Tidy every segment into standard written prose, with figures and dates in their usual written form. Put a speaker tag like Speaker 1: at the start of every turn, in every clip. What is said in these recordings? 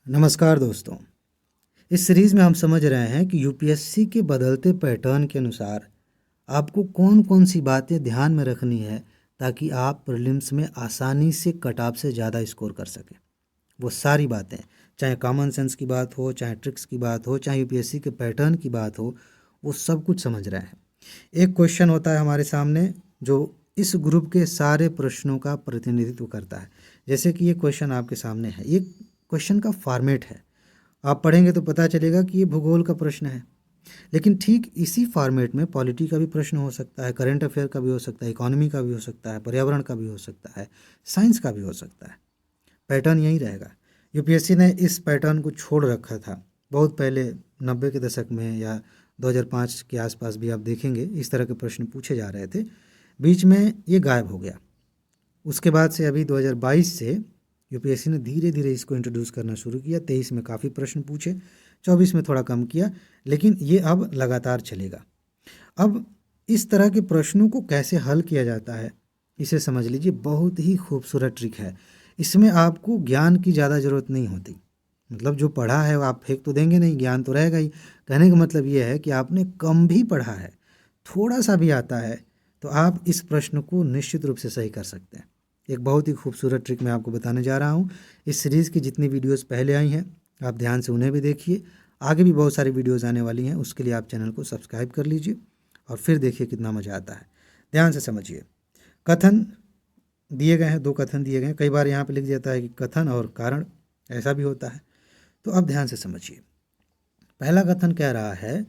Speaker 1: नमस्कार दोस्तों। इस सीरीज़ में हम समझ रहे हैं कि यूपीएससी के बदलते पैटर्न के अनुसार आपको कौन कौन सी बातें ध्यान में रखनी है ताकि आप प्रीलिम्स में आसानी से कट ऑफ से ज़्यादा स्कोर कर सकें। वो सारी बातें, चाहे कॉमन सेंस की बात हो, चाहे ट्रिक्स की बात हो, चाहे यूपीएससी के पैटर्न की बात हो, वो सब कुछ समझ रहे हैं। एक क्वेश्चन होता है हमारे सामने जो इस ग्रुप के सारे प्रश्नों का प्रतिनिधित्व करता है। जैसे कि ये क्वेश्चन आपके सामने है, ये क्वेश्चन का फॉर्मेट है। आप पढ़ेंगे तो पता चलेगा कि ये भूगोल का प्रश्न है, लेकिन ठीक इसी फॉर्मेट में पॉलिटी का भी प्रश्न हो सकता है, करंट अफेयर का भी हो सकता है, इकोनॉमी का भी हो सकता है, पर्यावरण का भी हो सकता है, साइंस का भी हो सकता है। पैटर्न यही रहेगा। यूपीएससी ने इस पैटर्न को छोड़ रखा था बहुत पहले, 90 के दशक में या 2005 के आसपास भी आप देखेंगे इस तरह के प्रश्न पूछे जा रहे थे। बीच में ये गायब हो गया। उसके बाद से अभी 2022 से यूपीएससी ने धीरे धीरे इसको इंट्रोड्यूस करना शुरू किया। 23 में काफ़ी प्रश्न पूछे, 24 में थोड़ा कम किया, लेकिन ये अब लगातार चलेगा। अब इस तरह के प्रश्नों को कैसे हल किया जाता है इसे समझ लीजिए। बहुत ही खूबसूरत ट्रिक है। इसमें आपको ज्ञान की ज़्यादा ज़रूरत नहीं होती। मतलब जो पढ़ा है वो आप फेंक तो देंगे नहीं, ज्ञान तो रहेगा ही। कहने का मतलब ये है कि आपने कम भी पढ़ा है, थोड़ा सा भी आता है, तो आप इस प्रश्न को निश्चित रूप से सही कर सकते हैं। एक बहुत ही खूबसूरत ट्रिक मैं आपको बताने जा रहा हूँ। इस सीरीज़ की जितनी वीडियोस पहले आई हैं आप ध्यान से उन्हें भी देखिए। आगे भी बहुत सारी वीडियोस आने वाली हैं, उसके लिए आप चैनल को सब्सक्राइब कर लीजिए और फिर देखिए कितना मज़ा आता है। ध्यान से समझिए। कथन दिए गए हैं, 2 कथन दिए गए हैं। कई बार यहाँ पे लिख जाता है कि कथन और कारण, ऐसा भी होता है। तो अब ध्यान से समझिए। पहला कथन कह रहा है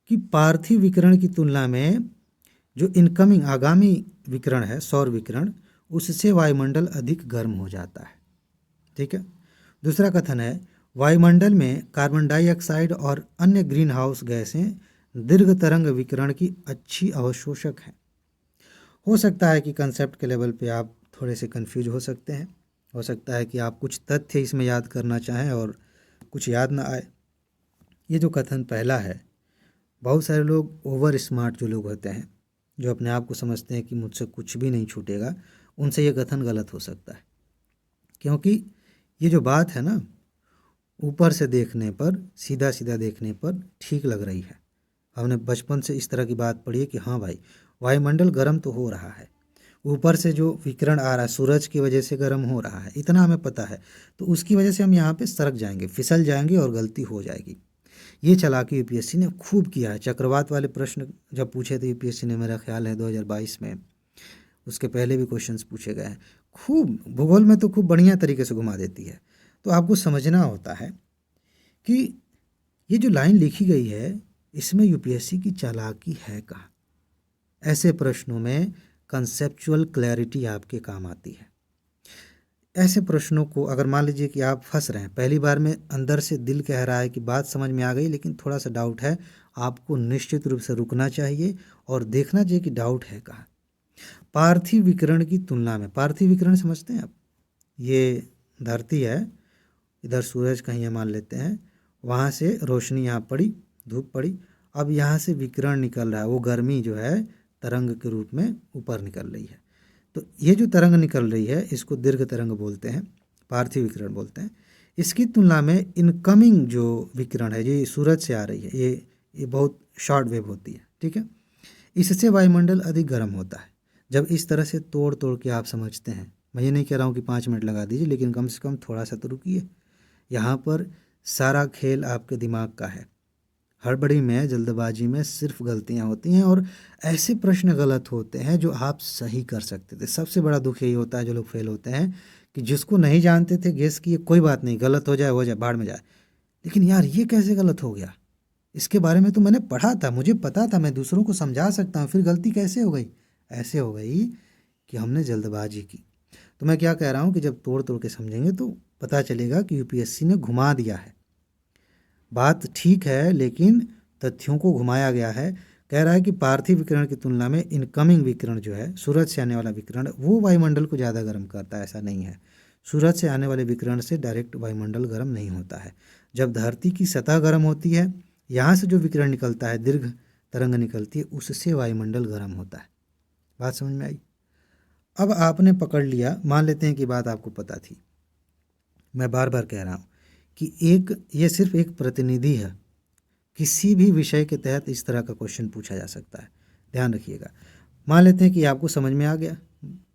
Speaker 1: कि पार्थिव विकिरण की तुलना में जो इनकमिंग आगामी विकिरण है, सौर विकिरण, उससे वायुमंडल अधिक गर्म हो जाता है। ठीक है। दूसरा कथन है वायुमंडल में कार्बन डाइऑक्साइड और अन्य ग्रीन हाउस गैसें दीर्घ तरंग विकिरण की अच्छी अवशोषक हैं। हो सकता है कि कंसेप्ट के लेवल पे आप थोड़े से कंफ्यूज हो सकते हैं। हो सकता है कि आप कुछ तथ्य इसमें याद करना चाहें और कुछ याद ना आए। ये जो कथन पहला है, बहुत सारे लोग ओवर स्मार्ट जो लोग होते हैं, जो अपने आप को समझते हैं कि मुझसे कुछ भी नहीं छूटेगा, उनसे ये कथन गलत हो सकता है। क्योंकि ये जो बात है ना, ऊपर से देखने पर, सीधा सीधा देखने पर ठीक लग रही है। हमने बचपन से इस तरह की बात पढ़ी है कि हाँ भाई, वायुमंडल गर्म तो हो रहा है, ऊपर से जो विकिरण आ रहा है सूरज की वजह से गर्म हो रहा है, इतना हमें पता है। तो उसकी वजह से हम यहाँ पे सरक जाएंगे, फिसल जाएंगे और गलती हो जाएगी। ये चालाकी यूपीएससी ने खूब किया है। चक्रवात वाले प्रश्न जब पूछे थे यूपीएससी ने, मेरा ख्याल है 2022 में, उसके पहले भी क्वेश्चंस पूछे गए हैं। खूब भूगोल में तो खूब बढ़िया तरीके से घुमा देती है। तो आपको समझना होता है कि ये जो लाइन लिखी गई है, इसमें यूपीएससी की चालाकी है कहाँ। ऐसे प्रश्नों में कंसेप्चुअल क्लैरिटी आपके काम आती है। ऐसे प्रश्नों को अगर मान लीजिए कि आप फंस रहे हैं, पहली बार में अंदर से दिल कह रहा है कि बात समझ में आ गई लेकिन थोड़ा सा डाउट है, आपको निश्चित रूप से रुकना चाहिए और देखना चाहिए कि डाउट है कहाँ। पार्थिव विकिरण की तुलना में, पार्थिव विकिरण समझते हैं आप? ये धरती है, इधर सूरज कहीं ये मान लेते हैं, वहाँ से रोशनी यहाँ पड़ी, धूप पड़ी, अब यहाँ से विकिरण निकल रहा है, वो गर्मी जो है तरंग के रूप में ऊपर निकल रही है। तो ये जो तरंग निकल रही है इसको दीर्घ तरंग बोलते हैं, पार्थिव विकिरण बोलते हैं। इसकी तुलना में इनकमिंग जो विकिरण है, ये सूरज से आ रही है, ये बहुत शॉर्ट वेव होती है। ठीक है। इससे वायुमंडल अधिक गर्म होता है। जब इस तरह से तोड़ तोड़ के आप समझते हैं, मैं ये नहीं कह रहा हूँ कि 5 मिनट लगा दीजिए, लेकिन कम से कम थोड़ा सा तो रुकिए। यहाँ पर सारा खेल आपके दिमाग का है। हड़बड़ी में, जल्दबाजी में सिर्फ गलतियाँ होती हैं और ऐसे प्रश्न गलत होते हैं जो आप सही कर सकते थे। सबसे बड़ा दुख यही होता है जो लोग फेल होते हैं, कि जिसको नहीं जानते थे गेस किए, कोई बात नहीं, गलत हो जाए भाड़ में जाए, लेकिन यार ये कैसे गलत हो गया, इसके बारे में तो मैंने पढ़ा था, मुझे पता था, मैं दूसरों को समझा सकता हूँ, फिर गलती कैसे हो गई। ऐसे हो गई कि हमने जल्दबाजी की। तो मैं क्या कह रहा हूँ कि जब तोड़ तोड़ के समझेंगे तो पता चलेगा कि यूपीएससी ने घुमा दिया है। बात ठीक है लेकिन तथ्यों को घुमाया गया है। कह रहा है कि पार्थिव विकिरण की तुलना में इनकमिंग विकिरण जो है, सूरज से आने वाला विकिरण, वो वायुमंडल को ज़्यादा गर्म करता है। ऐसा नहीं है। सूरज से आने वाले विकिरण से डायरेक्ट वायुमंडल गर्म नहीं होता है। जब धरती की सतह गर्म होती है, यहाँ से जो विकिरण निकलता है, दीर्घ तरंग निकलती है, उससे वायुमंडल गर्म होता है। बात समझ में आई? अब आपने पकड़ लिया, मान लेते हैं कि बात आपको पता थी। मैं बार बार कह रहा हूँ कि ये सिर्फ एक प्रतिनिधि है। किसी भी विषय के तहत इस तरह का क्वेश्चन पूछा जा सकता है, ध्यान रखिएगा। मान लेते हैं कि आपको समझ में आ गया,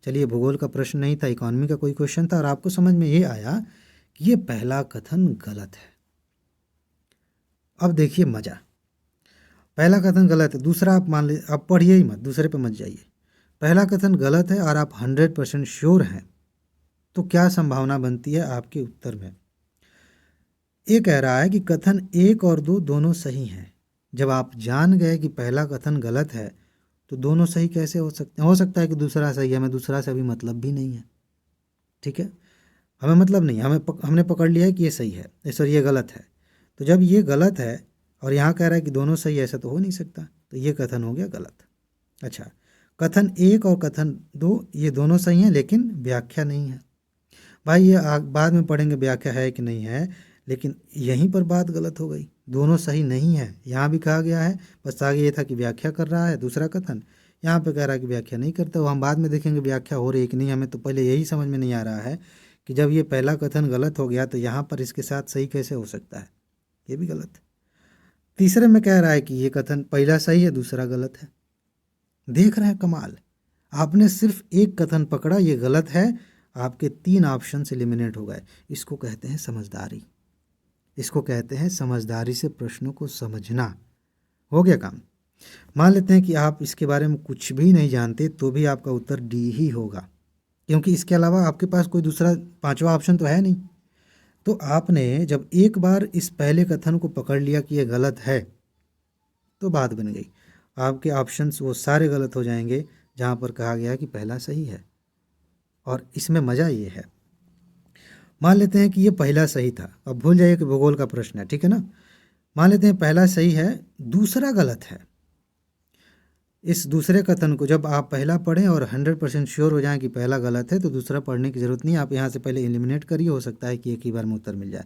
Speaker 1: चलिए भूगोल का प्रश्न नहीं था, इकोनॉमी का कोई क्वेश्चन था और आपको समझ में ये आया कि ये पहला कथन गलत है। अब देखिए मजा, पहला कथन गलत है, दूसरा आप मान लीजिए, आप पढ़िए ही मत, दूसरे पे मत जाइए। पहला कथन गलत है और आप 100% श्योर हैं, तो क्या संभावना बनती है आपके उत्तर में? ये कह रहा है कि कथन 1 और 2 दोनों सही हैं। जब आप जान गए कि पहला कथन गलत है तो दोनों सही कैसे हो सकते हैं? हो सकता है कि दूसरा सही है, हमें दूसरा से अभी मतलब भी नहीं है, ठीक है, हमें मतलब नहीं, हमने पकड़ लिया है कि ये सही है, सॉरी ये गलत है। तो जब ये गलत है और यहाँ कह रहा है कि दोनों सही है, ऐसा तो हो नहीं सकता, तो ये कथन हो गया गलत। अच्छा, कथन 1 और कथन 2 ये दोनों सही हैं लेकिन व्याख्या नहीं है। भाई ये बाद में पढ़ेंगे व्याख्या है कि नहीं है, लेकिन यहीं पर बात गलत हो गई, दोनों सही नहीं है। यहाँ भी कहा गया है, बस आगे ये था कि व्याख्या कर रहा है दूसरा कथन, यहाँ पे कह रहा है कि व्याख्या नहीं करता। वो हम बाद में देखेंगे व्याख्या हो रही है कि नहीं, हमें तो पहले यही समझ में नहीं आ रहा है कि जब ये पहला कथन गलत हो गया तो यहाँ पर इसके साथ सही कैसे हो सकता है, ये भी गलत है। तीसरे में कह रहा है कि ये कथन पहला सही है दूसरा गलत है। देख रहे हैं कमाल, आपने सिर्फ एक कथन पकड़ा, ये गलत है, आपके 3 ऑप्शन से एलिमिनेट हो गए। इसको कहते हैं समझदारी, इसको कहते हैं समझदारी से प्रश्नों को समझना। हो गया काम। मान लेते हैं कि आप इसके बारे में कुछ भी नहीं जानते तो भी आपका उत्तर डी ही होगा, क्योंकि इसके अलावा आपके पास कोई दूसरा 5वां ऑप्शन तो है नहीं। तो आपने जब एक बार इस पहले कथन को पकड़ लिया कि ये गलत है तो बात बन गई, आपके ऑप्शंस वो सारे गलत हो जाएंगे जहाँ पर कहा गया कि पहला सही है। और इसमें मज़ा ये है, मान लेते हैं कि ये पहला सही था, अब भूल जाइए कि भूगोल का प्रश्न है, ठीक है ना। मान लेते हैं पहला सही है दूसरा गलत है। इस दूसरे कथन को जब आप पहला पढ़ें और 100% श्योर हो जाएं कि पहला गलत है तो दूसरा पढ़ने की ज़रूरत नहीं, आप यहाँ से पहले एलिमिनेट करिए, हो सकता है कि एक ही बार में उत्तर मिल जाए।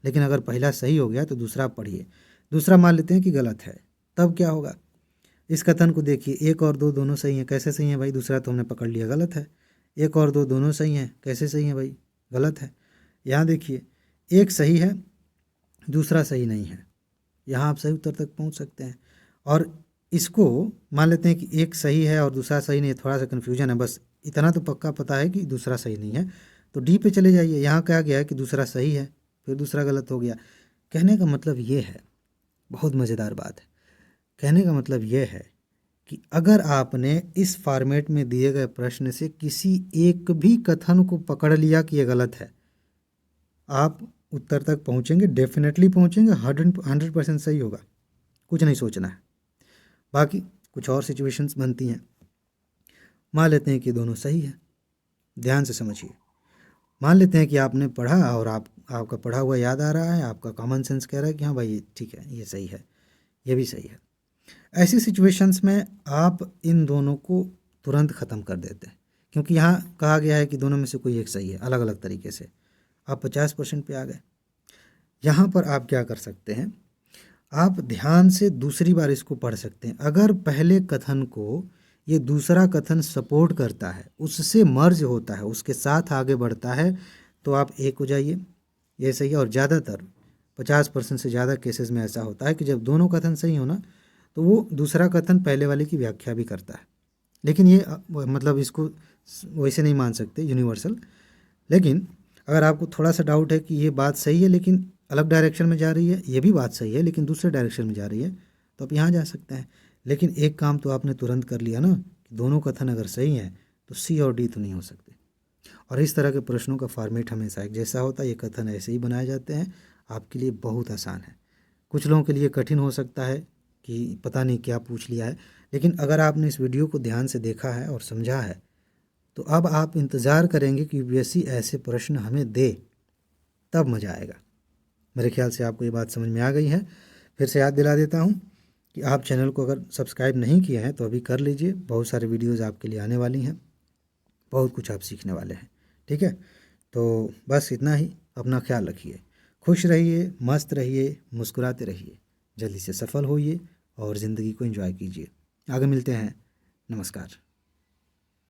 Speaker 1: लेकिन अगर पहला सही हो गया तो दूसरा पढ़िए। दूसरा मान लेते हैं कि गलत है, तब क्या होगा? इस कथन को देखिए, 1 और 2 दोनों सही हैं, कैसे सही हैं भाई? दूसरा तो हमने पकड़ लिया गलत है। 1 और 2 दोनों सही हैं, कैसे सही हैं भाई? गलत है। यहाँ देखिए, एक सही है दूसरा सही नहीं है, यहाँ आप सही उत्तर तक पहुँच सकते हैं। और इसको मान लेते हैं कि एक सही है और दूसरा सही नहीं है, थोड़ा सा कन्फ्यूजन है, बस इतना तो पक्का पता है कि दूसरा सही नहीं है, तो डी पे चले जाइए। यहाँ कहा गया है कि दूसरा सही है, फिर दूसरा गलत हो गया। कहने का मतलब ये है, बहुत मज़ेदार बात है, कहने का मतलब ये है कि अगर आपने इस फॉर्मेट में दिए गए प्रश्न से किसी एक भी कथन को पकड़ लिया कि ये गलत है, आप उत्तर तक पहुँचेंगे, डेफिनेटली पहुँचेंगे, 100% सही होगा, कुछ नहीं सोचना है। बाकी कुछ और सिचुएशंस बनती हैं, मान लेते हैं कि दोनों सही है, ध्यान से समझिए। मान लेते हैं कि आपने पढ़ा और आपका पढ़ा हुआ याद आ रहा है, आपका कॉमन सेंस कह रहा है कि हाँ भाई ठीक है, ये सही है, ये भी सही है। ऐसी सिचुएशंस में आप इन दोनों को तुरंत ख़त्म कर देते हैं, क्योंकि यहाँ कहा गया है कि दोनों में से कोई एक सही है, अलग अलग तरीके से। आप 50% पे आ गए। यहाँ पर आप क्या कर सकते हैं, आप ध्यान से दूसरी बार इसको पढ़ सकते हैं। अगर पहले कथन को ये दूसरा कथन सपोर्ट करता है, उससे मर्ज होता है, उसके साथ आगे बढ़ता है, तो आप एक हो जाइए, ये सही है। और ज़्यादातर 50% से ज़्यादा केसेस में ऐसा होता है कि जब दोनों कथन सही हो ना, तो वो दूसरा कथन पहले वाले की व्याख्या भी करता है। लेकिन ये मतलब इसको वैसे नहीं मान सकते यूनिवर्सल। लेकिन अगर आपको थोड़ा सा डाउट है कि ये बात सही है लेकिन अलग डायरेक्शन में जा रही है, ये भी बात सही है लेकिन दूसरे डायरेक्शन में जा रही है, तो आप यहाँ जा सकते हैं। लेकिन एक काम तो आपने तुरंत कर लिया ना कि दोनों कथन अगर सही हैं तो सी और डी तो नहीं हो सकते। और इस तरह के प्रश्नों का फॉर्मेट हमेशा एक जैसा होता है, ये कथन ऐसे ही बनाए जाते हैं। आपके लिए बहुत आसान है, कुछ लोगों के लिए कठिन हो सकता है कि पता नहीं क्या पूछ लिया है, लेकिन अगर आपने इस वीडियो को ध्यान से देखा है और समझा है तो अब आप इंतज़ार करेंगे कि यूपीएससी ऐसे प्रश्न हमें दे, तब मज़ा आएगा। मेरे ख्याल से आपको ये बात समझ में आ गई है। फिर से याद दिला देता हूँ कि आप चैनल को अगर सब्सक्राइब नहीं किए हैं तो अभी कर लीजिए, बहुत सारी वीडियोज़ आपके लिए आने वाली हैं, बहुत कुछ आप सीखने वाले हैं, ठीक है। तो बस इतना ही, अपना ख्याल रखिए, खुश रहिए, मस्त रहिए, मुस्कुराते रहिए, जल्दी से सफल होइए और ज़िंदगी को एंजॉय कीजिए। आगे मिलते हैं, नमस्कार।